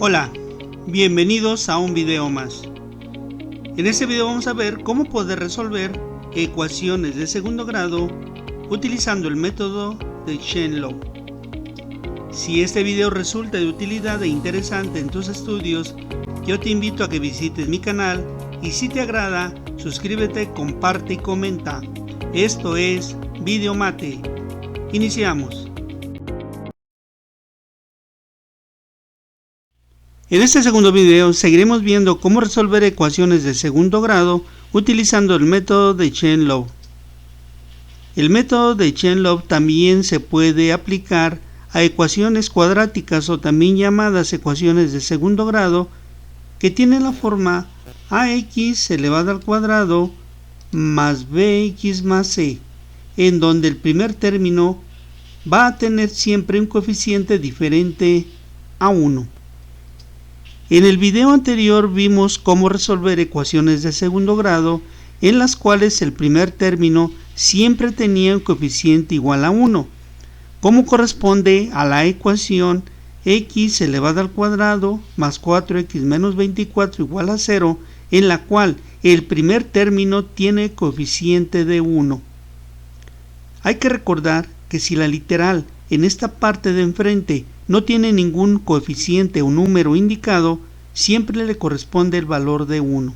Hola, bienvenidos a un video más. En este video vamos a ver cómo poder resolver ecuaciones de segundo grado utilizando el método de Chain-Law. Si este video resulta de utilidad e interesante en tus estudios, yo te invito a que visites mi canal y si te agrada, suscríbete, comparte y comenta. Esto es Videomate. Iniciamos. En este segundo video seguiremos viendo cómo resolver ecuaciones de segundo grado utilizando el método de Chain-Law. El método de Chain-Law también se puede aplicar a ecuaciones cuadráticas o también llamadas ecuaciones de segundo grado que tienen la forma ax elevado al cuadrado más bx más c, en donde el primer término va a tener siempre un coeficiente diferente a 1. En el video anterior vimos cómo resolver ecuaciones de segundo grado en las cuales el primer término siempre tenía un coeficiente igual a 1, como corresponde a la ecuación x elevado al cuadrado más 4x menos 24 igual a 0, en la cual el primer término tiene coeficiente de 1. Hay que recordar que si la literal en esta parte de enfrente no tiene ningún coeficiente o número indicado, siempre le corresponde el valor de 1.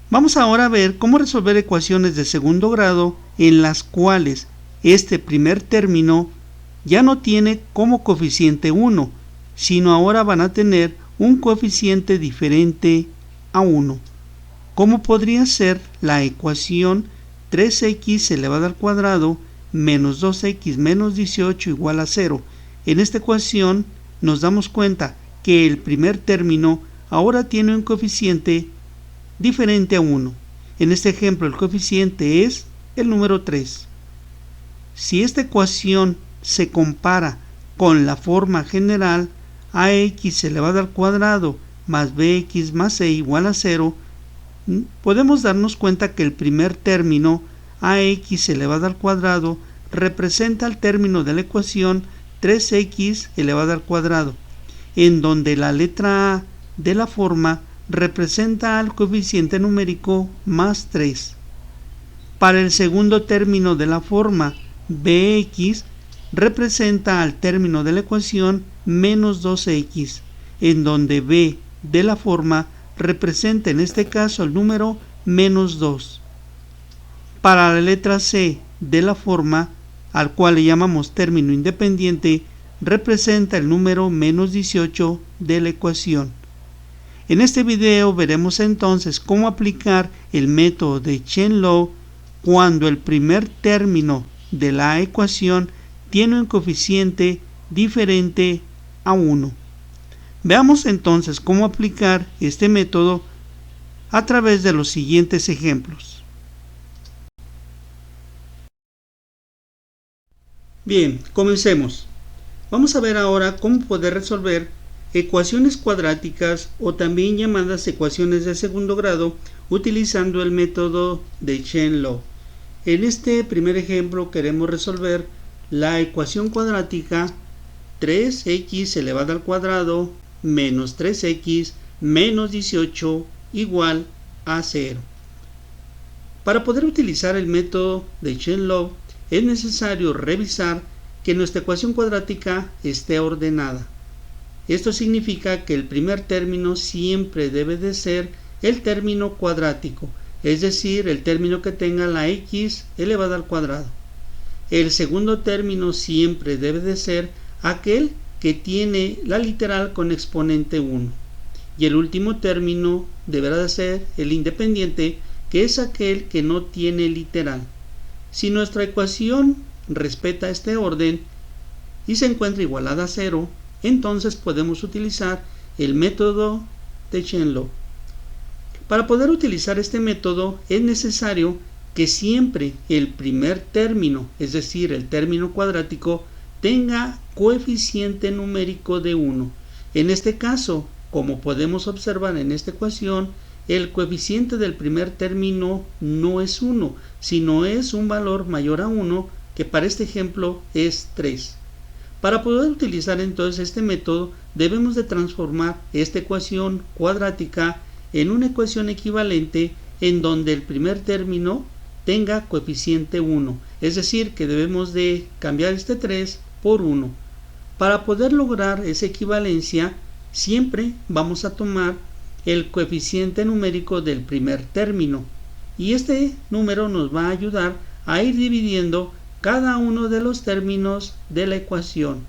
Vamos ahora a ver cómo resolver ecuaciones de segundo grado en las cuales este primer término ya no tiene como coeficiente 1, sino ahora van a tener un coeficiente diferente a 1, como podría ser la ecuación 3x elevado al cuadrado menos 2x menos 18 igual a 0. En esta ecuación nos damos cuenta que el primer término ahora tiene un coeficiente diferente a 1. En este ejemplo el coeficiente es el número 3. Si esta ecuación se compara con la forma general ax elevado al cuadrado más bx más c igual a 0, podemos darnos cuenta que el primer término ax elevado al cuadrado representa el término de la ecuación 3x elevado al cuadrado, en donde la letra a de la forma representa al coeficiente numérico más 3. Para el segundo término de la forma bx representa al término de la ecuación menos 2x, en donde b de la forma representa en este caso el número menos 2. Para la letra c de la forma, al cual le llamamos término independiente, representa el número menos 18 de la ecuación. En este video veremos entonces cómo aplicar el método de Chain-Law cuando el primer término de la ecuación tiene un coeficiente diferente a 1. Veamos entonces cómo aplicar este método a través de los siguientes ejemplos. Bien, comencemos. Vamos a ver ahora cómo poder resolver ecuaciones cuadráticas o también llamadas ecuaciones de segundo grado utilizando el método de Chain-Law. En este primer ejemplo queremos resolver la ecuación cuadrática 3x elevado al cuadrado menos 3x menos 18 igual a 0. Para poder utilizar el método de Chain-Law es necesario revisar que nuestra ecuación cuadrática esté ordenada. Esto significa que el primer término siempre debe de ser el término cuadrático, es decir, el término que tenga la x elevado al cuadrado. El segundo término siempre debe de ser aquel que tiene la literal con exponente 1. Y el último término deberá de ser el independiente, que es aquel que no tiene literal. Si nuestra ecuación respeta este orden y se encuentra igualada a 0, entonces podemos utilizar el método de Chain-Law. Para poder utilizar este método es necesario que siempre el primer término, es decir, el término cuadrático, tenga coeficiente numérico de 1. En este caso, como podemos observar en esta ecuación, el coeficiente del primer término no es 1, sino es un valor mayor a 1, que para este ejemplo es 3. Para poder utilizar entonces este método, debemos de transformar esta ecuación cuadrática en una ecuación equivalente en donde el primer término tenga coeficiente 1, es decir, que debemos de cambiar este 3 por 1. Para poder lograr esa equivalencia, siempre vamos a tomar el coeficiente numérico del primer término, y este número nos va a ayudar a ir dividiendo cada uno de los términos de la ecuación.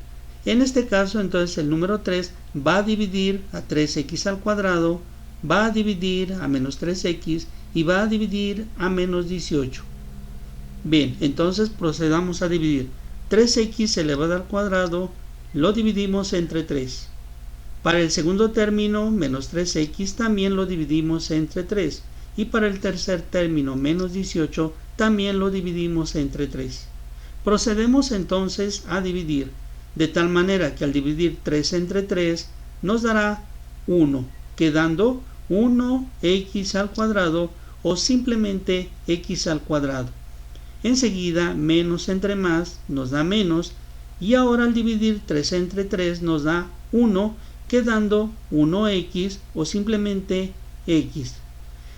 En este caso, entonces, el número 3 va a dividir a 3x al cuadrado, va a dividir a menos 3x y va a dividir a menos 18. Bien, entonces procedamos a dividir. 3x elevado al cuadrado lo dividimos entre 3. Para el segundo término, menos 3x, también lo dividimos entre 3. Y para el tercer término, menos 18, también lo dividimos entre 3. Procedemos entonces a dividir, de tal manera que al dividir 3 entre 3 nos dará 1, quedando 1x al cuadrado o simplemente x al cuadrado. Enseguida, menos entre más nos da menos, y ahora al dividir 3 entre 3 nos da 1, quedando 1x o simplemente x.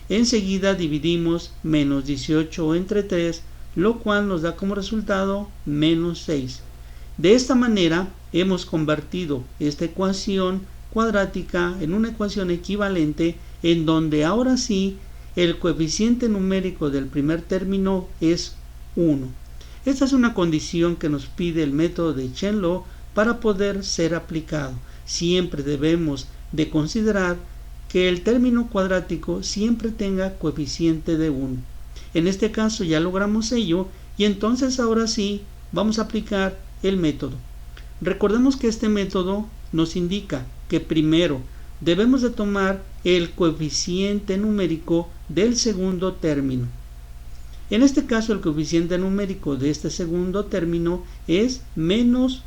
Enseguida dividimos menos 18 entre 3, lo cual nos da como resultado menos 6. De esta manera hemos convertido esta ecuación cuadrática en una ecuación equivalente en donde ahora sí el coeficiente numérico del primer término es 1. Esta es una condición que nos pide el método de Chen-Lo para poder ser aplicado. Siempre debemos de considerar que el término cuadrático siempre tenga coeficiente de 1. En este caso ya logramos ello y entonces ahora sí vamos a aplicar el método. Recordemos que este método nos indica que primero debemos de tomar el coeficiente numérico del segundo término. En este caso el coeficiente numérico de este segundo término es menos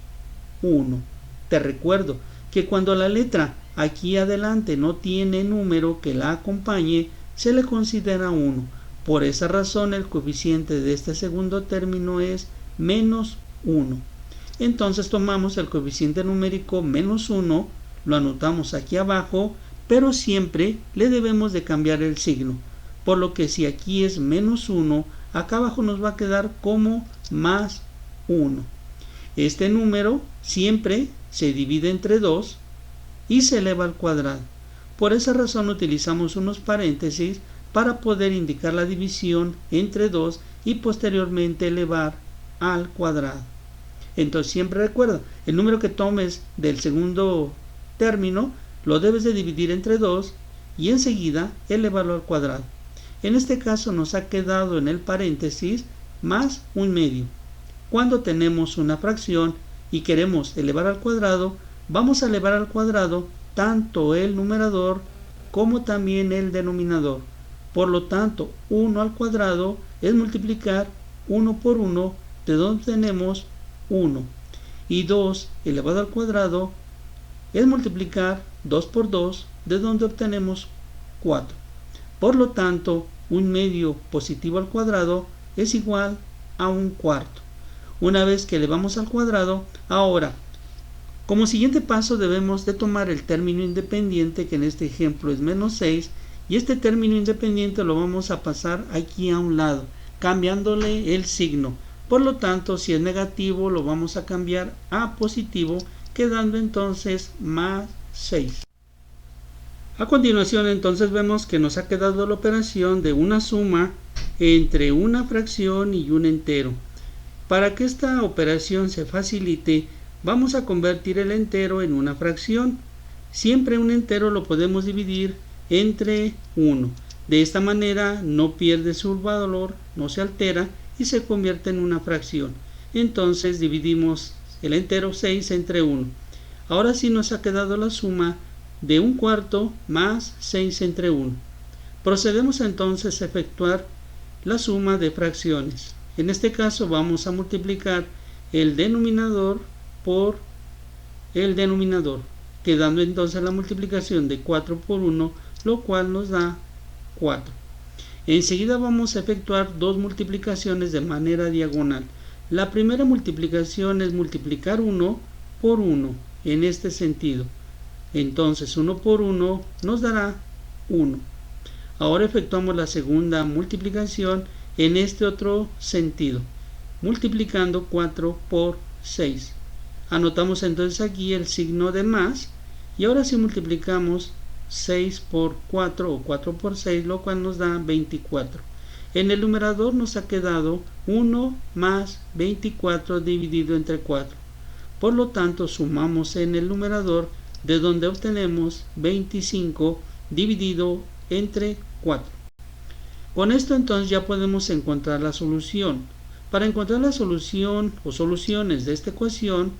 1. Te recuerdo que cuando la letra aquí adelante no tiene número que la acompañe, se le considera 1. Por esa razón el coeficiente de este segundo término es menos 1. Entonces tomamos el coeficiente numérico menos 1, lo anotamos aquí abajo, pero siempre le debemos de cambiar el signo. Por lo que si aquí es menos 1, acá abajo nos va a quedar como más 1. Este número siempre se divide entre 2 y se eleva al cuadrado. Por esa razón utilizamos unos paréntesis para poder indicar la división entre 2 y posteriormente elevar al cuadrado. Entonces siempre recuerda, el número que tomes del segundo término lo debes de dividir entre 2 y enseguida elevarlo al cuadrado. En este caso nos ha quedado en el paréntesis más 1/2. Cuando tenemos una fracción y queremos elevar al cuadrado, vamos a elevar al cuadrado tanto el numerador como también el denominador. Por lo tanto, 1 al cuadrado es multiplicar 1 por 1, de donde tenemos 1. Y 2 elevado al cuadrado es multiplicar 2 por 2, de donde obtenemos 4. Por lo tanto, 1/2 positivo al cuadrado es igual a 1/4. Una vez que elevamos al cuadrado, ahora, como siguiente paso debemos de tomar el término independiente, que en este ejemplo es menos 6, y este término independiente lo vamos a pasar aquí a un lado, cambiándole el signo. Por lo tanto, si es negativo lo vamos a cambiar a positivo, quedando entonces más 6. A continuación entonces vemos que nos ha quedado la operación de una suma entre una fracción y un entero. Para que esta operación se facilite, vamos a convertir el entero en una fracción. Siempre un entero lo podemos dividir entre 1. De esta manera no pierde su valor, no se altera y se convierte en una fracción. Entonces dividimos el entero 6 entre 1. Ahora sí nos ha quedado la suma de 1/4 más 6 entre 1. Procedemos entonces a efectuar la suma de fracciones. En este caso vamos a multiplicar el denominador por el denominador, quedando entonces la multiplicación de 4 por 1, lo cual nos da 4. Enseguida vamos a efectuar dos multiplicaciones de manera diagonal. La primera multiplicación es multiplicar 1 por 1 en este sentido. Entonces 1 por 1 nos dará 1. Ahora efectuamos la segunda multiplicación en este otro sentido, multiplicando 4 por 6. Anotamos entonces aquí el signo de más y ahora si multiplicamos 6 por 4 o 4 por 6, lo cual nos da 24. En el numerador nos ha quedado 1 más 24 dividido entre 4. Por lo tanto, sumamos en el numerador, de donde obtenemos 25 dividido entre 4. Con esto entonces ya podemos encontrar la solución. Para encontrar la solución o soluciones de esta ecuación,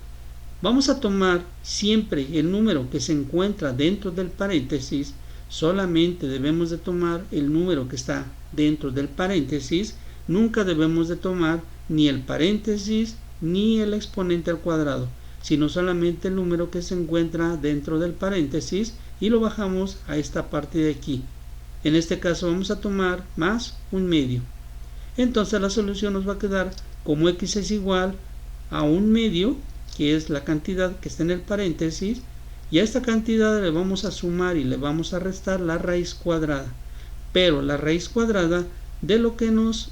vamos a tomar siempre el número que se encuentra dentro del paréntesis. Solamente debemos de tomar el número que está dentro del paréntesis. Nunca debemos de tomar ni el paréntesis ni el exponente al cuadrado, sino solamente el número que se encuentra dentro del paréntesis y lo bajamos a esta parte de aquí. En este caso vamos a tomar más un medio. Entonces la solución nos va a quedar como x es igual a un medio, que es la cantidad que está en el paréntesis, y a esta cantidad le vamos a sumar y le vamos a restar la raíz cuadrada, pero la raíz cuadrada de lo que nos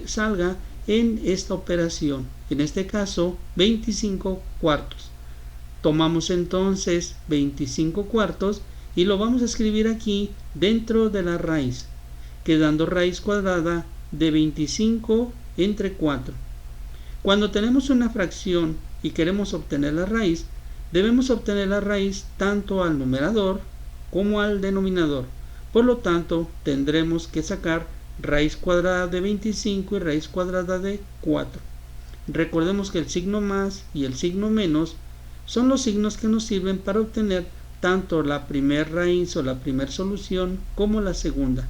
salga en esta operación, en este caso 25 cuartos. Tomamos entonces 25 cuartos y lo vamos a escribir aquí dentro de la raíz, quedando raíz cuadrada de 25 entre 4. Cuando tenemos una fracción y queremos obtener la raíz, debemos obtener la raíz tanto al numerador como al denominador. Por lo tanto, tendremos que sacar raíz cuadrada de 25 y raíz cuadrada de 4. Recordemos que el signo más y el signo menos son los signos que nos sirven para obtener tanto la primera raíz o la primera solución como la segunda.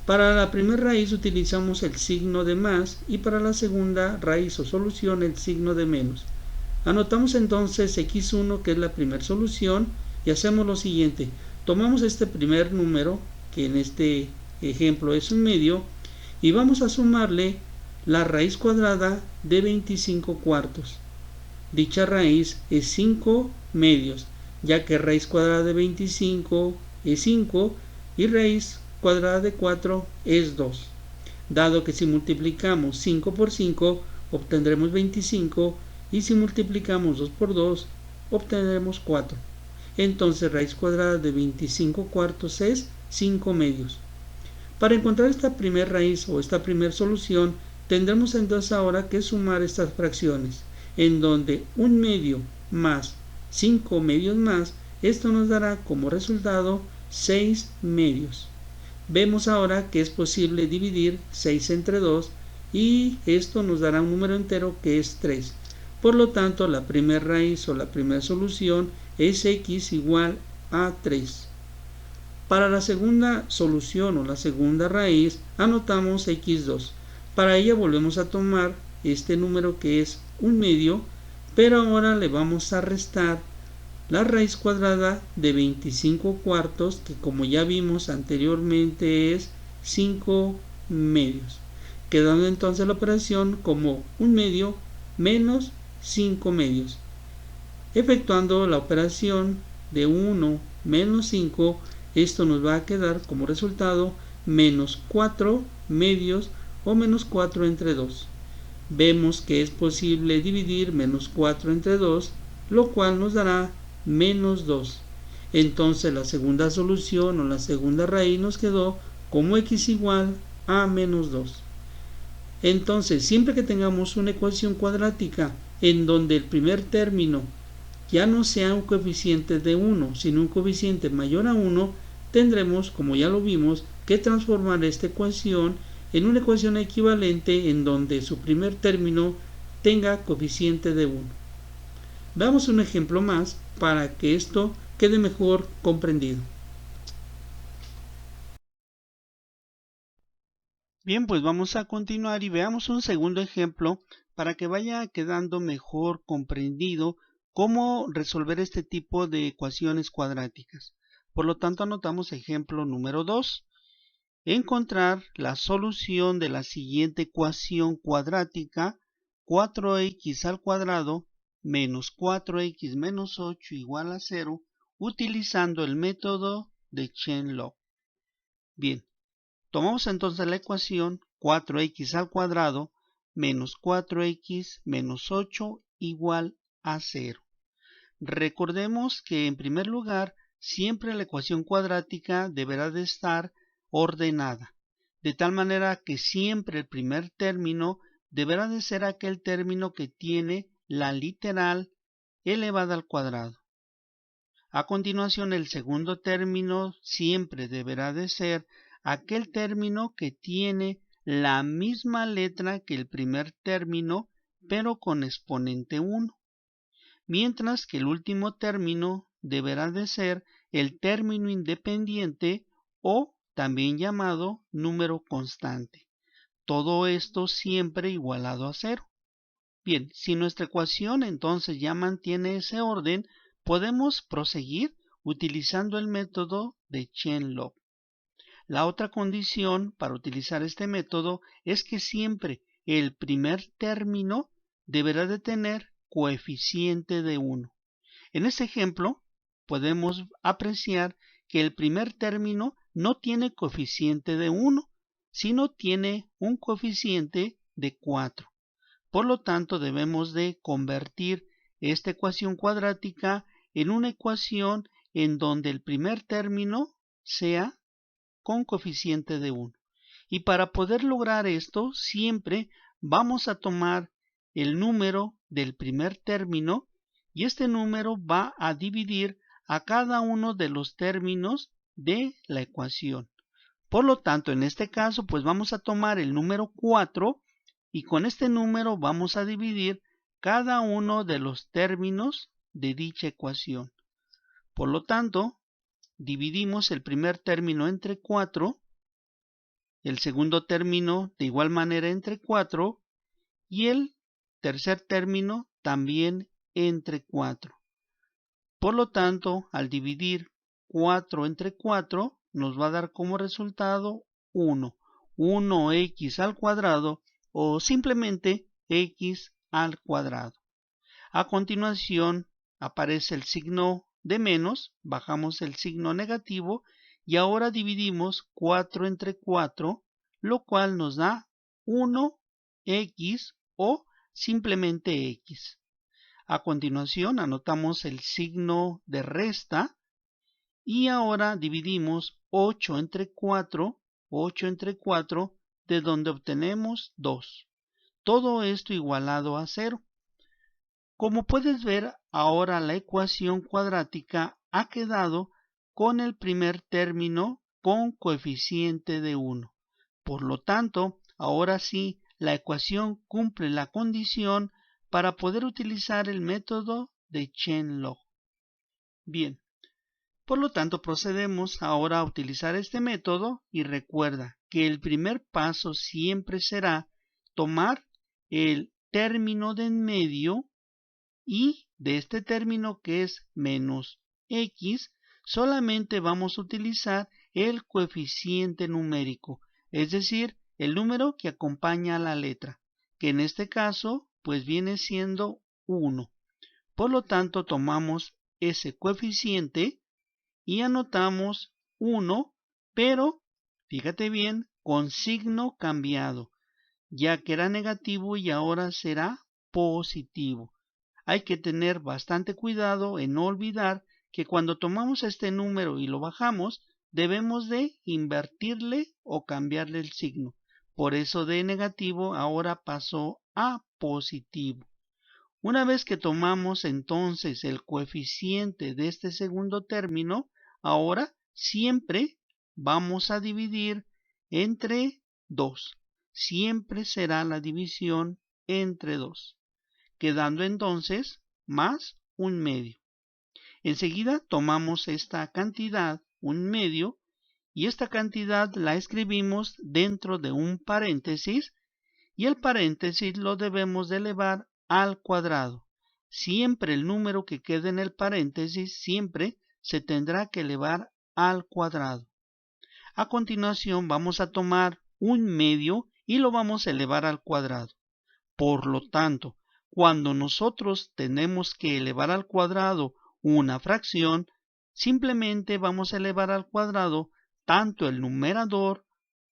Para la primera raíz utilizamos el signo de más y para la segunda raíz o solución el signo de menos. Anotamos entonces x1, que es la primera solución, y hacemos lo siguiente. Tomamos este primer número, que en este ejemplo es un medio, y vamos a sumarle la raíz cuadrada de 25 cuartos. Dicha raíz es 5 medios, ya que raíz cuadrada de 25 es 5 y raíz cuadrada de 4 es 2. Dado que si multiplicamos 5 por 5 obtendremos 25 y si multiplicamos 2 por 2 obtendremos 4. Entonces raíz cuadrada de 25 cuartos es 5 medios. Para encontrar esta primera raíz o esta primera solución tendremos entonces ahora que sumar estas fracciones, en donde un medio más 5 medios más, esto nos dará como resultado 6 medios. Vemos ahora que es posible dividir 6 entre 2 y esto nos dará un número entero que es 3. Por lo tanto, la primera raíz o la primera solución es x igual a 3. Para la segunda solución o la segunda raíz anotamos x2. Para ella volvemos a tomar este número que es un medio, pero ahora le vamos a restar la raíz cuadrada de 25 cuartos, que como ya vimos anteriormente es 5 medios, quedando entonces la operación como un medio menos 5 medios. Efectuando la operación de 1 menos 5, esto nos va a quedar como resultado menos 4 medios o menos 4 entre 2. Vemos que es posible dividir menos 4 entre 2, lo cual nos dará menos 2. Entonces la segunda solución o la segunda raíz nos quedó como x igual a menos 2. Entonces siempre que tengamos una ecuación cuadrática en donde el primer término ya no sea un coeficiente de 1, sino un coeficiente mayor a 1, tendremos, como ya lo vimos, que transformar esta ecuación en una ecuación equivalente en donde su primer término tenga coeficiente de 1. Veamos un ejemplo más para que esto quede mejor comprendido. Bien, pues vamos a continuar y veamos un segundo ejemplo para que vaya quedando mejor comprendido cómo resolver este tipo de ecuaciones cuadráticas. Por lo tanto, anotamos ejemplo número 2. Encontrar la solución de la siguiente ecuación cuadrática: 4x al cuadrado menos 4x menos 8 igual a 0 utilizando el método de Chain-Log. Bien, tomamos entonces la ecuación 4x al cuadrado menos 4x menos 8 igual a 0. Recordemos que en primer lugar siempre la ecuación cuadrática deberá de estar ordenada, de tal manera que siempre el primer término deberá de ser aquel término que tiene la literal elevada al cuadrado. A continuación, el segundo término siempre deberá de ser aquel término que tiene la misma letra que el primer término, pero con exponente 1. Mientras que el último término deberá de ser el término independiente o también llamado número constante. Todo esto siempre igualado a 0. Bien, si nuestra ecuación entonces ya mantiene ese orden, podemos proseguir utilizando el método de Chain-Log. La otra condición para utilizar este método es que siempre el primer término deberá de tener coeficiente de 1. En este ejemplo podemos apreciar que el primer término no tiene coeficiente de 1, sino tiene un coeficiente de 4. Por lo tanto, debemos de convertir esta ecuación cuadrática en una ecuación en donde el primer término sea con coeficiente de 1. Y para poder lograr esto, siempre vamos a tomar el número del primer término y este número va a dividir a cada uno de los términos de la ecuación. Por lo tanto, en este caso, pues vamos a tomar el número 4 y con este número vamos a dividir cada uno de los términos de dicha ecuación. Por lo tanto, dividimos el primer término entre 4, el segundo término de igual manera entre 4 y el tercer término también entre 4. Por lo tanto, al dividir 4 entre 4, nos va a dar como resultado 1. 1x al cuadrado o simplemente x al cuadrado. A continuación aparece el signo de menos, bajamos el signo negativo y ahora dividimos 4 entre 4, lo cual nos da 1x o simplemente x. A continuación anotamos el signo de resta y ahora dividimos 8 entre 4, de donde obtenemos 2. Todo esto igualado a 0. Como puedes ver, ahora la ecuación cuadrática ha quedado con el primer término con coeficiente de 1. Por lo tanto, ahora sí, la ecuación cumple la condición para poder utilizar el método de Chain-Log. Bien, por lo tanto procedemos ahora a utilizar este método y recuerda que el primer paso siempre será tomar el término de en medio y de este término que es menos x, solamente vamos a utilizar el coeficiente numérico, es decir, el número que acompaña a la letra, que en este caso pues viene siendo 1. Por lo tanto, tomamos ese coeficiente y anotamos 1, pero fíjate bien, con signo cambiado, ya que era negativo y ahora será positivo. Hay que tener bastante cuidado en no olvidar que cuando tomamos este número y lo bajamos, debemos de invertirle o cambiarle el signo. Por eso de negativo ahora pasó a positivo. Una vez que tomamos entonces el coeficiente de este segundo término, ahora siempre vamos a dividir entre 2. Siempre será la división entre 2. Quedando entonces más un medio. Enseguida tomamos esta cantidad, un medio, y esta cantidad la escribimos dentro de un paréntesis y el paréntesis lo debemos de elevar al cuadrado. Siempre el número que quede en el paréntesis siempre se tendrá que elevar al cuadrado. A continuación vamos a tomar un medio y lo vamos a elevar al cuadrado. Por lo tanto, cuando nosotros tenemos que elevar al cuadrado una fracción, simplemente vamos a elevar al cuadrado tanto el numerador,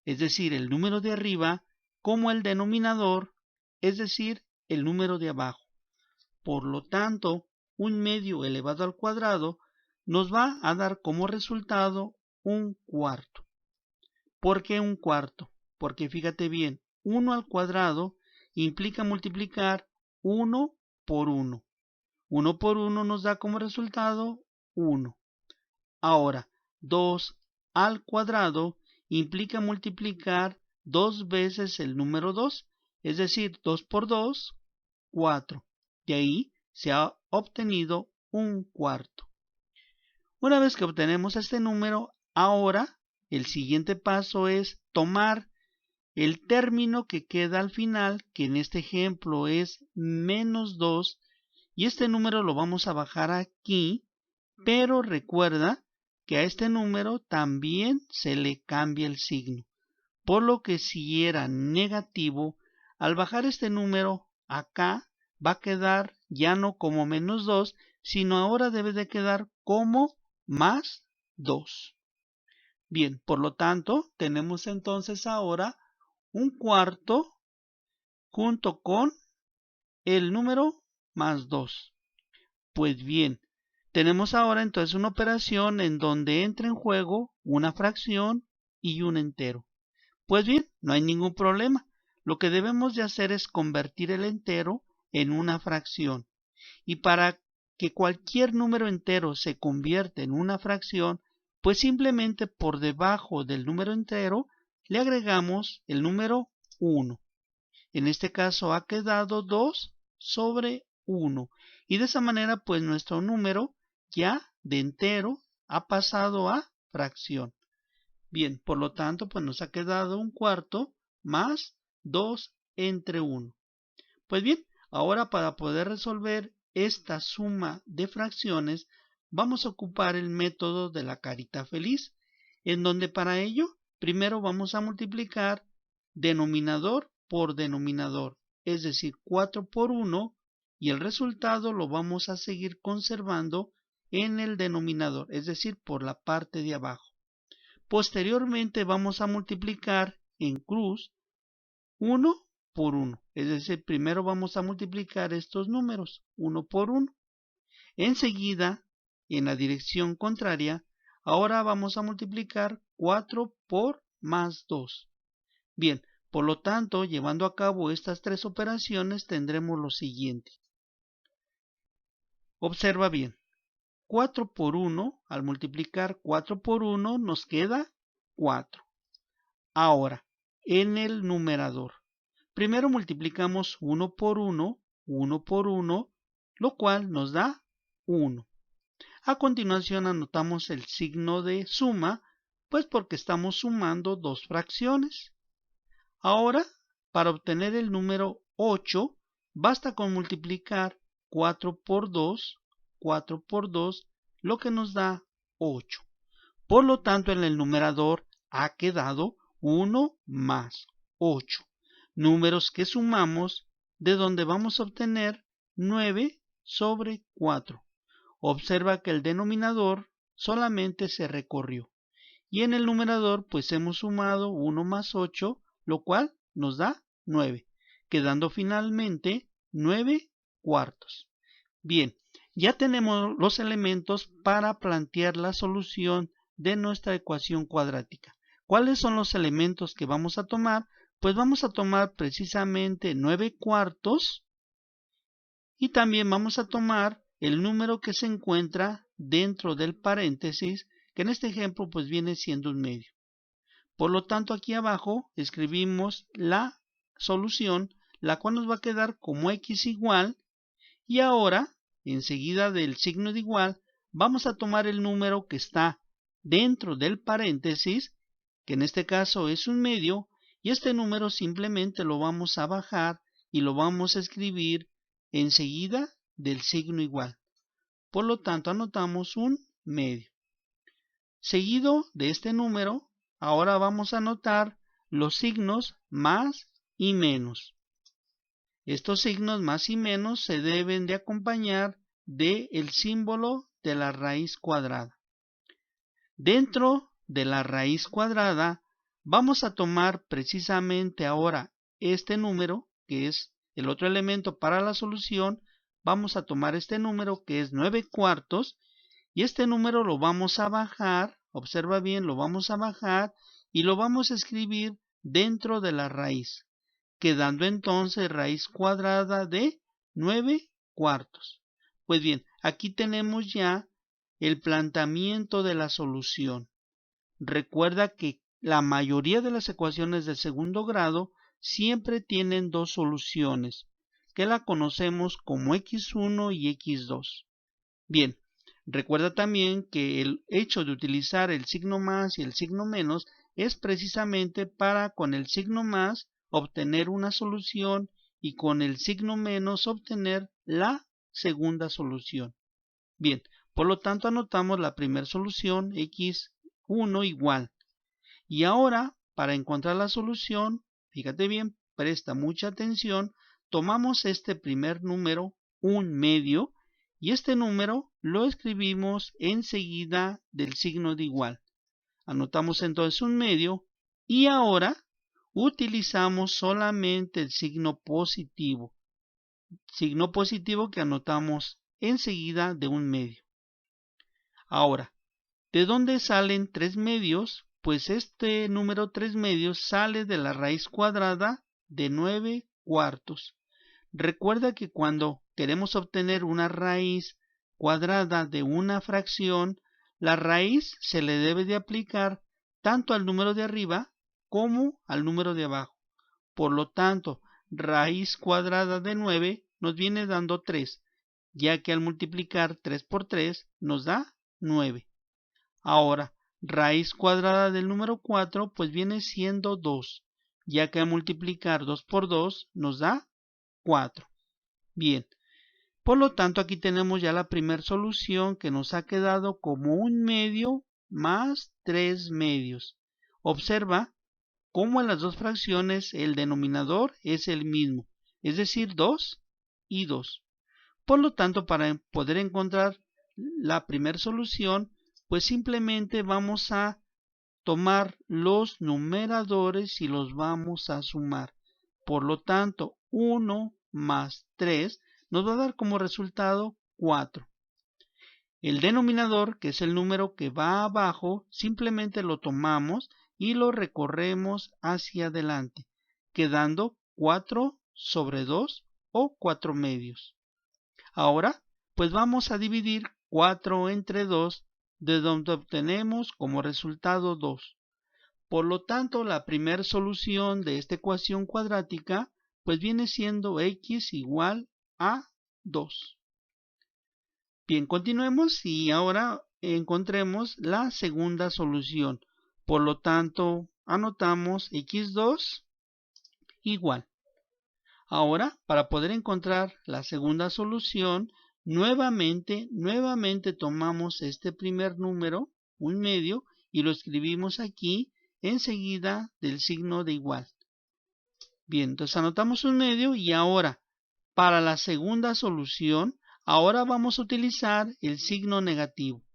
es decir, el número de arriba, como el denominador, es decir, el número de abajo. Por lo tanto, un medio elevado al cuadrado nos va a dar como resultado un cuarto. ¿Por qué un cuarto? Porque fíjate bien, 1 al cuadrado implica multiplicar 1 por 1. 1 por 1 nos da como resultado 1. Ahora, 2 al cuadrado implica multiplicar 2 veces el número 2, es decir, 2 por 2, 4. De ahí se ha obtenido un cuarto. Una vez que obtenemos este número, ahora el siguiente paso es tomar el término que queda al final, que en este ejemplo es menos 2, y este número lo vamos a bajar aquí, pero recuerda que a este número también se le cambia el signo, por lo que si era negativo, al bajar este número acá va a quedar ya no como menos 2, sino ahora debe de quedar como más 2. Bien, por lo tanto, tenemos entonces ahora un cuarto junto con el número más 2. Pues bien, tenemos ahora entonces una operación en donde entra en juego una fracción y un entero. Pues bien, no hay ningún problema. Lo que debemos de hacer es convertir el entero en una fracción. Y para que cualquier número entero se convierta en una fracción, pues simplemente por debajo del número entero le agregamos el número 1. En este caso ha quedado 2 sobre 1. Y de esa manera pues nuestro número ya de entero ha pasado a fracción. Bien, por lo tanto pues nos ha quedado un cuarto más 2 entre 1. Pues bien, ahora para poder resolver esta suma de fracciones vamos a ocupar el método de la carita feliz, en donde para ello primero vamos a multiplicar denominador por denominador, es decir, 4 por 1, y el resultado lo vamos a seguir conservando en el denominador, es decir, por la parte de abajo. Posteriormente vamos a multiplicar en cruz 1 por 1, es decir, primero vamos a multiplicar estos números 1 por 1. Enseguida, en la dirección contraria, ahora vamos a multiplicar 4 por más 2. Bien, por lo tanto, llevando a cabo estas tres operaciones tendremos lo siguiente. Observa bien, 4 por 1, al multiplicar 4 por 1 nos queda 4. Ahora, en el numerador, primero multiplicamos 1 por 1, 1 por 1, lo cual nos da 1. A continuación anotamos el signo de suma, pues porque estamos sumando dos fracciones. Ahora, para obtener el número 8, basta con multiplicar 4 por 2, 4 por 2, lo que nos da 8. Por lo tanto, en el numerador ha quedado 1 más 8. Números que sumamos, de donde vamos a obtener 9 sobre 4. Observa que el denominador solamente se recorrió. Y en el numerador, pues hemos sumado 1 más 8, lo cual nos da 9, quedando finalmente 9 cuartos. Bien, ya tenemos los elementos para plantear la solución de nuestra ecuación cuadrática. ¿Cuáles son los elementos que vamos a tomar? Pues vamos a tomar precisamente 9 cuartos y también vamos a tomar el número que se encuentra dentro del paréntesis, que en este ejemplo pues viene siendo un medio. Por lo tanto, aquí abajo escribimos la solución, la cual nos va a quedar como x igual, y ahora, enseguida del signo de igual, vamos a tomar el número que está dentro del paréntesis, que en este caso es un medio, y este número simplemente lo vamos a bajar y lo vamos a escribir enseguida del signo igual. Por lo tanto, anotamos un medio. Seguido de este número, ahora vamos a anotar los signos más y menos. Estos signos más y menos se deben de acompañar del símbolo de la raíz cuadrada. Dentro de la raíz cuadrada vamos a tomar precisamente ahora este número, que es el otro elemento para la solución. Vamos a tomar este número que es 9/4 y este número lo vamos a bajar, observa bien, lo vamos a bajar y lo vamos a escribir dentro de la raíz, quedando entonces raíz cuadrada de 9/4. Pues bien, aquí tenemos ya el planteamiento de la solución. Recuerda que la mayoría de las ecuaciones de segundo grado siempre tienen dos soluciones, que la conocemos como x1 y x2. Bien, recuerda también que el hecho de utilizar el signo más y el signo menos es precisamente para con el signo más obtener una solución y con el signo menos obtener la segunda solución. Bien, por lo tanto anotamos la primera solución, x1 igual. Y ahora, para encontrar la solución, fíjate bien, presta mucha atención, tomamos este primer número, 1/2, y este número lo escribimos enseguida del signo de igual. Anotamos entonces 1/2 y ahora utilizamos solamente el signo positivo que anotamos enseguida de 1/2. Ahora, ¿de dónde salen 3/2? Pues este número 3/2 sale de la raíz cuadrada de 9/4. Recuerda que cuando queremos obtener una raíz cuadrada de una fracción, la raíz se le debe de aplicar tanto al número de arriba como al número de abajo. Por lo tanto, raíz cuadrada de 9 nos viene dando 3, ya que al multiplicar 3 por 3 nos da 9. Ahora, raíz cuadrada del número 4 pues viene siendo 2, ya que al multiplicar 2 por 2 nos da 4. Bien, por lo tanto aquí tenemos ya la primera solución que nos ha quedado como 1/2 más 3/2. Observa cómo en las dos fracciones el denominador es el mismo, es decir, 2 y 2. Por lo tanto, para poder encontrar la primera solución, pues simplemente vamos a tomar los numeradores y los vamos a sumar. Por lo tanto, 1 más 3 nos va a dar como resultado 4. El denominador, que es el número que va abajo, simplemente lo tomamos y lo recorremos hacia adelante, quedando 4/2 o 4/2. Ahora, pues vamos a dividir 4 entre 2, de donde obtenemos como resultado 2. Por lo tanto, la primera solución de esta ecuación cuadrática, pues viene siendo x igual a 2. Bien, continuemos y ahora encontremos la segunda solución. Por lo tanto, anotamos x2 igual. Ahora, para poder encontrar la segunda solución, nuevamente tomamos este primer número, 1/2, y lo escribimos aquí enseguida del signo de igual. Bien, entonces anotamos 1/2 y ahora, para la segunda solución, ahora vamos a utilizar el signo negativo.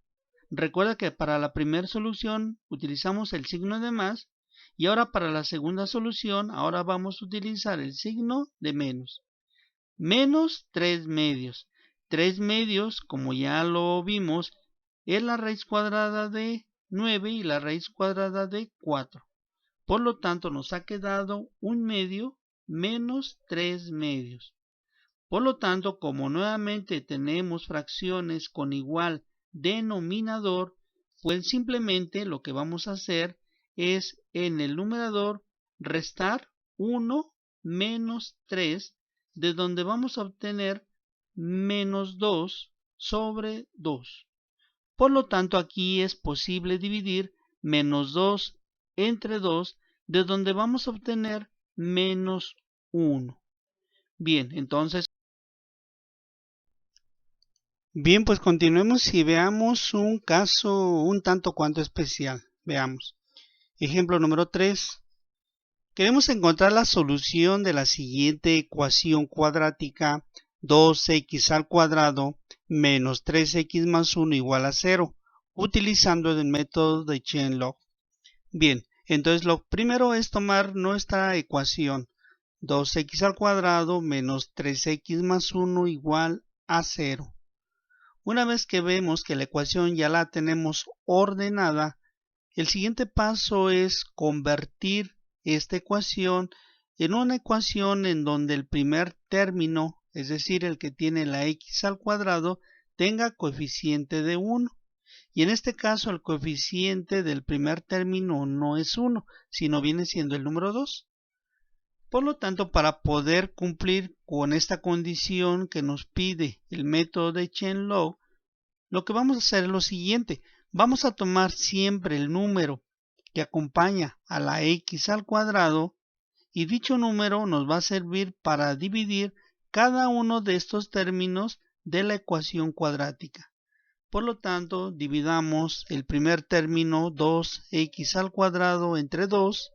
Recuerda que para la primera solución utilizamos el signo de más y ahora para la segunda solución ahora vamos a utilizar el signo de menos. Menos 3/2. 3/2, como ya lo vimos, es la raíz cuadrada de 9 y la raíz cuadrada de 4. Por lo tanto nos ha quedado 1/2 menos 3/2. Por lo tanto, como nuevamente tenemos fracciones con igual denominador, pues simplemente lo que vamos a hacer es en el numerador restar 1 menos 3, de donde vamos a obtener menos 2 sobre 2. Por lo tanto, aquí es posible dividir menos 2 entre 2, de donde vamos a obtener menos 1. Bien, entonces Bien, pues continuemos y veamos un caso un tanto cuanto especial. Veamos. Ejemplo número 3. Queremos encontrar la solución de la siguiente ecuación cuadrática: 2x al cuadrado menos 3x más 1 igual a 0, utilizando el método de chain log. Bien, entonces lo primero es tomar nuestra ecuación: 2x al cuadrado menos 3x más 1 igual a 0. Una vez que vemos que la ecuación ya la tenemos ordenada, el siguiente paso es convertir esta ecuación en una ecuación en donde el primer término, es decir, el que tiene la x al cuadrado, tenga coeficiente de 1. Y en este caso el coeficiente del primer término no es 1, sino viene siendo el número 2. Por lo tanto, para poder cumplir con esta condición que nos pide el método de chain log, lo que vamos a hacer es lo siguiente: vamos a tomar siempre el número que acompaña a la x al cuadrado, y dicho número nos va a servir para dividir cada uno de estos términos de la ecuación cuadrática. Por lo tanto, dividamos el primer término, 2x al cuadrado, entre 2.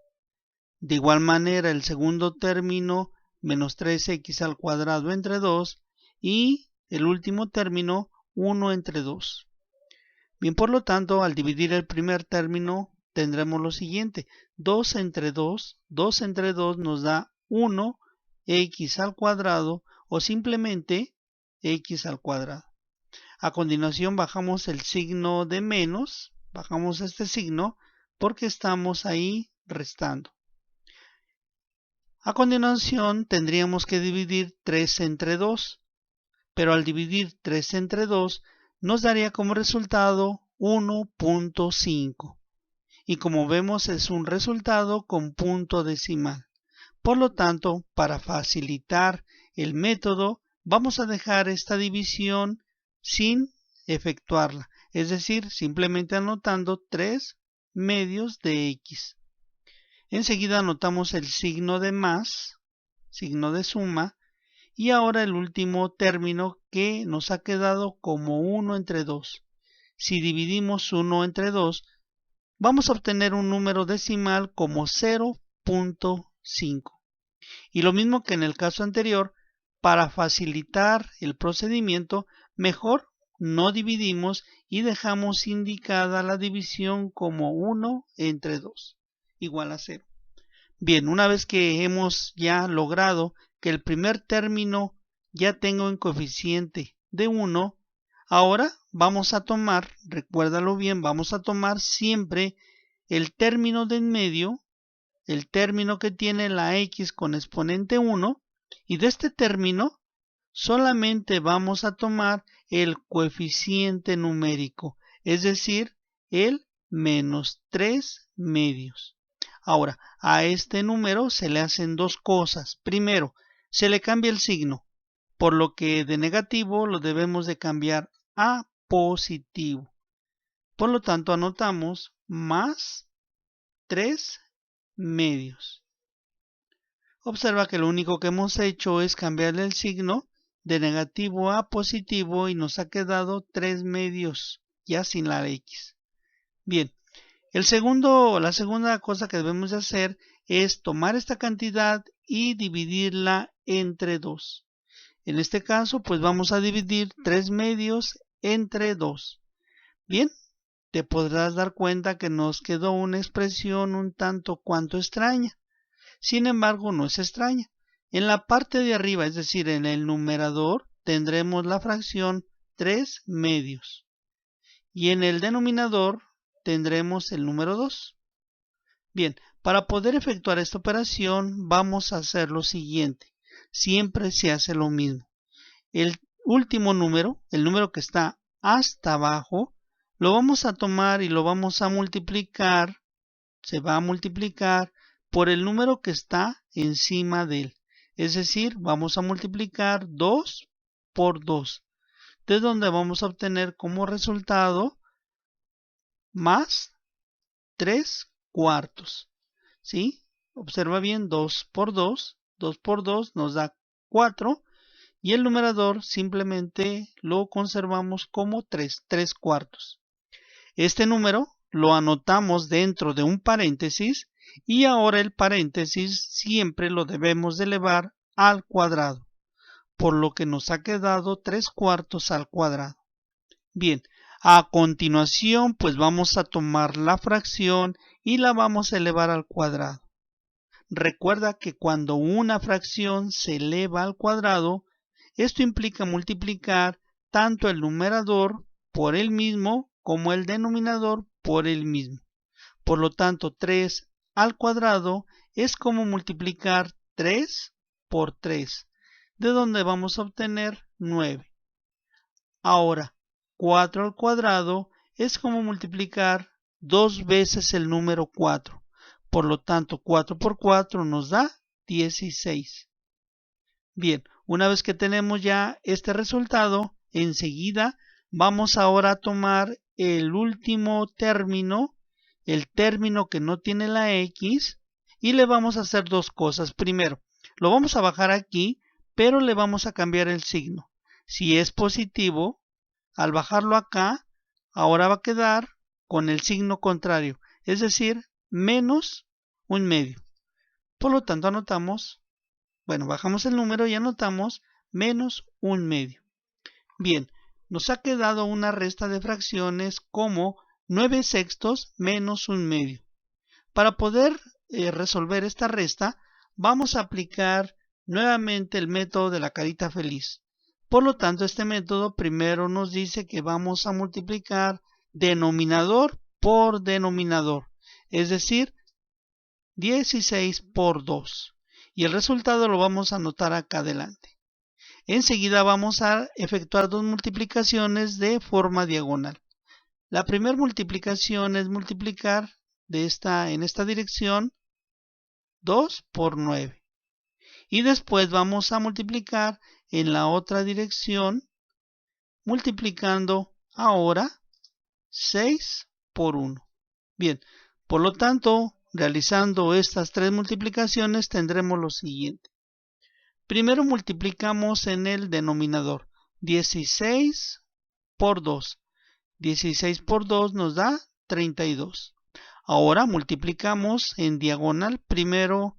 De igual manera el segundo término, menos 3x al cuadrado, entre 2. Y el último término, 1 entre 2. Bien, por lo tanto, al dividir el primer término tendremos lo siguiente: 2 entre 2, 2 entre 2 nos da 1x al cuadrado, o simplemente x al cuadrado. A continuación bajamos el signo de menos, bajamos este signo porque estamos ahí restando. A continuación tendríamos que dividir 3 entre 2, pero al dividir 3 entre 2 nos daría como resultado 1.5, y como vemos es un resultado con punto decimal. Por lo tanto, para facilitar el método, vamos a dejar esta división sin efectuarla, es decir, simplemente anotando 3 medios de x. Enseguida anotamos el signo de más, signo de suma, y ahora el último término que nos ha quedado como 1 entre 2. Si dividimos 1 entre 2, vamos a obtener un número decimal como 0.5. Y lo mismo que en el caso anterior, para facilitar el procedimiento, mejor no dividimos y dejamos indicada la división como 1 entre 2, igual a 0. Bien, una vez que hemos ya logrado que el primer término ya tenga un coeficiente de 1, ahora vamos a tomar, recuérdalo bien, vamos a tomar siempre el término de en medio, el término que tiene la x con exponente 1, y de este término solamente vamos a tomar el coeficiente numérico, es decir, el menos 3 medios. Ahora, a este número se le hacen dos cosas. Primero, se le cambia el signo, por lo que de negativo lo debemos de cambiar a positivo. Por lo tanto, anotamos más 3 medios. Observa que lo único que hemos hecho es cambiarle el signo de negativo a positivo y nos ha quedado 3 medios, ya sin la x. Bien, la segunda cosa que debemos de hacer es tomar esta cantidad y dividirla entre 2. En este caso, pues vamos a dividir 3 medios entre 2. Bien, te podrás dar cuenta que nos quedó una expresión un tanto cuanto extraña. Sin embargo, no es extraña. En la parte de arriba, es decir, en el numerador, tendremos la fracción 3 medios. Y en el denominador tendremos el número 2. Bien, para poder efectuar esta operación vamos a hacer lo siguiente. Siempre se hace lo mismo. El último número, el número que está hasta abajo, lo vamos a tomar y lo vamos a multiplicar. Se va a multiplicar por el número que está encima de él. Es decir, vamos a multiplicar 2 por 2. De donde vamos a obtener como resultado más 3 cuartos. ¿Sí? Observa bien, 2 por 2. 2 por 2 nos da 4. Y el numerador simplemente lo conservamos como 3 cuartos. Este número lo anotamos dentro de un paréntesis Y ahora el paréntesis siempre lo debemos de elevar al cuadrado, por lo que nos ha quedado 3/4 al cuadrado. Bien, a continuación pues vamos a tomar la fracción y la vamos a elevar al cuadrado. Recuerda que cuando una fracción se eleva al cuadrado, esto implica multiplicar tanto el numerador por el mismo como el denominador por el mismo. Por lo tanto, 3 al cuadrado es como multiplicar 3 por 3, de donde vamos a obtener 9. Ahora, 4 al cuadrado es como multiplicar 2 veces el número 4. Por lo tanto, 4 por 4 nos da 16. Bien, una vez que tenemos ya este resultado, enseguida vamos ahora a tomar el último término, el término que no tiene la X, y le vamos a hacer dos cosas. Primero, lo vamos a bajar aquí, pero le vamos a cambiar el signo. Si es positivo, al bajarlo acá, ahora va a quedar con el signo contrario, es decir, menos un medio. Por lo tanto, bajamos el número y anotamos menos un medio. Bien, nos ha quedado una resta de fracciones como 9 sextos menos un medio. Para poder resolver esta resta, vamos a aplicar nuevamente el método de la carita feliz. Por lo tanto, este método primero nos dice que vamos a multiplicar denominador por denominador, es decir, 16 por 2. Y el resultado lo vamos a anotar acá adelante. Enseguida vamos a efectuar dos multiplicaciones de forma diagonal. La primera multiplicación es multiplicar en esta dirección 2 por 9. Y después vamos a multiplicar en la otra dirección, multiplicando ahora 6 por 1. Bien, por lo tanto, realizando estas tres multiplicaciones tendremos lo siguiente. Primero multiplicamos en el denominador 16 por 2. 16 por 2 nos da 32. Ahora multiplicamos en diagonal primero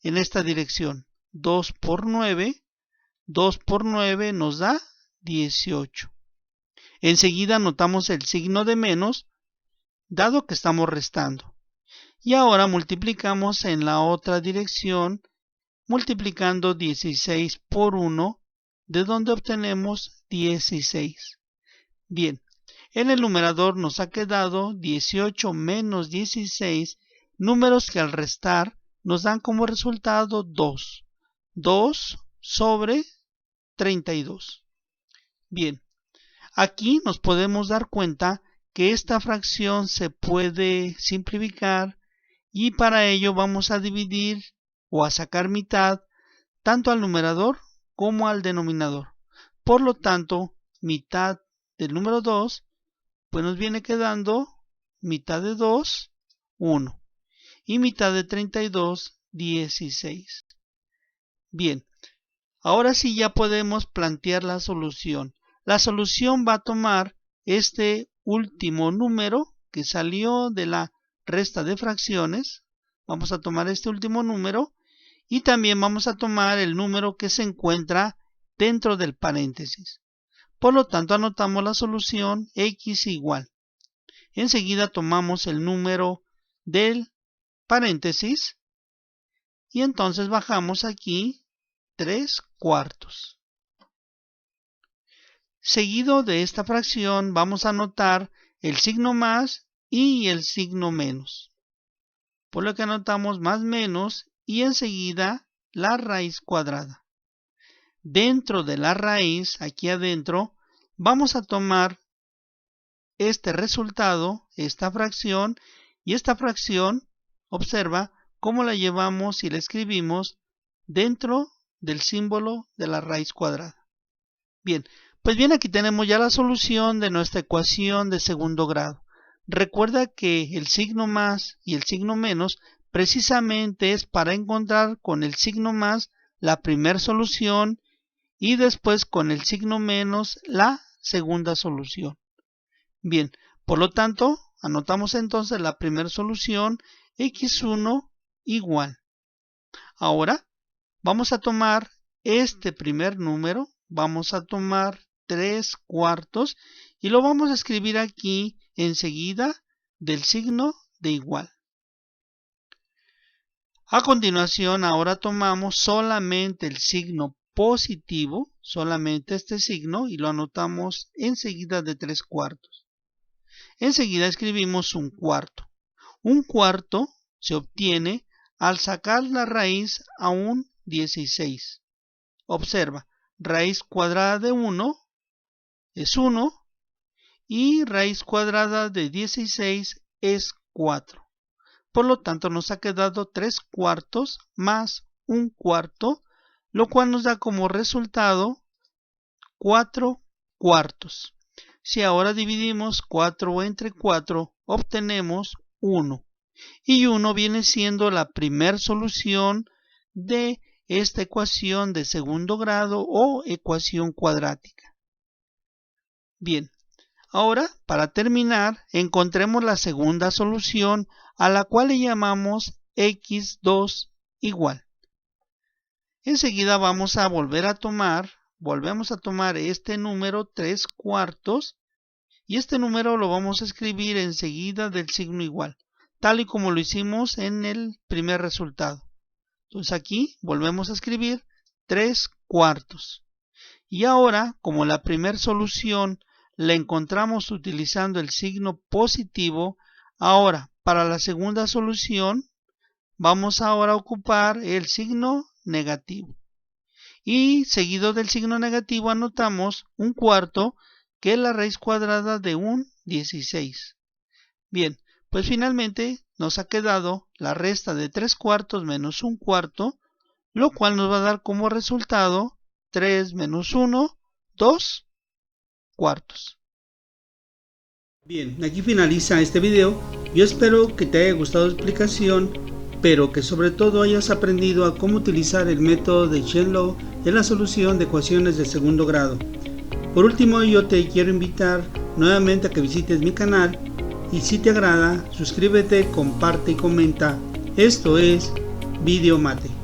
en esta dirección. 2 por 9. 2 por 9 nos da 18. Enseguida anotamos el signo de menos, dado que estamos restando. Y ahora multiplicamos en la otra dirección, multiplicando 16 por 1, de donde obtenemos 16. Bien, en el numerador nos ha quedado 18 menos 16, números que al restar nos dan como resultado 2. 2 sobre 32. Bien, aquí nos podemos dar cuenta que esta fracción se puede simplificar y para ello vamos a dividir o a sacar mitad tanto al numerador como al denominador. Por lo tanto, mitad del número 2 pues nos viene quedando mitad de 2, 1. Y mitad de 32, 16. Bien, ahora sí ya podemos plantear la solución. La solución va a tomar este último número que salió de la resta de fracciones. Vamos a tomar este último número y también vamos a tomar el número que se encuentra dentro del paréntesis. Por lo tanto, anotamos la solución x igual. Enseguida tomamos el número del paréntesis y entonces bajamos aquí 3/4. Seguido de esta fracción vamos a anotar el signo más y el signo menos. Por lo que anotamos más menos y enseguida la raíz cuadrada. Dentro de la raíz, aquí adentro, vamos a tomar este resultado, esta fracción, y esta fracción, observa cómo la llevamos y la escribimos dentro del símbolo de la raíz cuadrada. Bien, pues bien, aquí tenemos ya la solución de nuestra ecuación de segundo grado. Recuerda que el signo más y el signo menos precisamente es para encontrar con el signo más la primera solución y después con el signo menos la segunda solución. Bien, por lo tanto, anotamos entonces la primera solución x1 igual. Ahora vamos a tomar este primer número, vamos a tomar 3/4 y lo vamos a escribir aquí enseguida del signo de igual. A continuación, ahora tomamos solamente el signo positivo, solamente este signo, y lo anotamos enseguida de 3/4. Enseguida escribimos 1/4. 1/4 se obtiene al sacar la raíz a un 16. Observa, raíz cuadrada de 1 es 1 y raíz cuadrada de 16 es 4. Por lo tanto, nos ha quedado 3/4 más 1/4, lo cual nos da como resultado 4/4. Si ahora dividimos 4 entre 4, obtenemos 1. Y 1 viene siendo la primera solución de esta ecuación de segundo grado o ecuación cuadrática. Bien, ahora para terminar, encontremos la segunda solución a la cual le llamamos x2 igual. Enseguida vamos a volvemos a tomar este número 3/4 y este número lo vamos a escribir enseguida del signo igual, tal y como lo hicimos en el primer resultado. Entonces aquí volvemos a escribir 3/4. Y ahora, como la primera solución la encontramos utilizando el signo positivo, ahora para la segunda solución vamos ahora a ocupar el signo negativo. Y seguido del signo negativo anotamos 1/4, que es la raíz cuadrada de un 16. Bien, pues finalmente nos ha quedado la resta de 3/4 menos 1/4, lo cual nos va a dar como resultado 3 menos 1, 2/4. Bien, aquí finaliza este video. Yo espero que te haya gustado la explicación, pero que sobre todo hayas aprendido a cómo utilizar el método de Shenlow en la solución de ecuaciones de segundo grado. Por último, yo te quiero invitar nuevamente a que visites mi canal y si te agrada, suscríbete, comparte y comenta. Esto es Video Mate.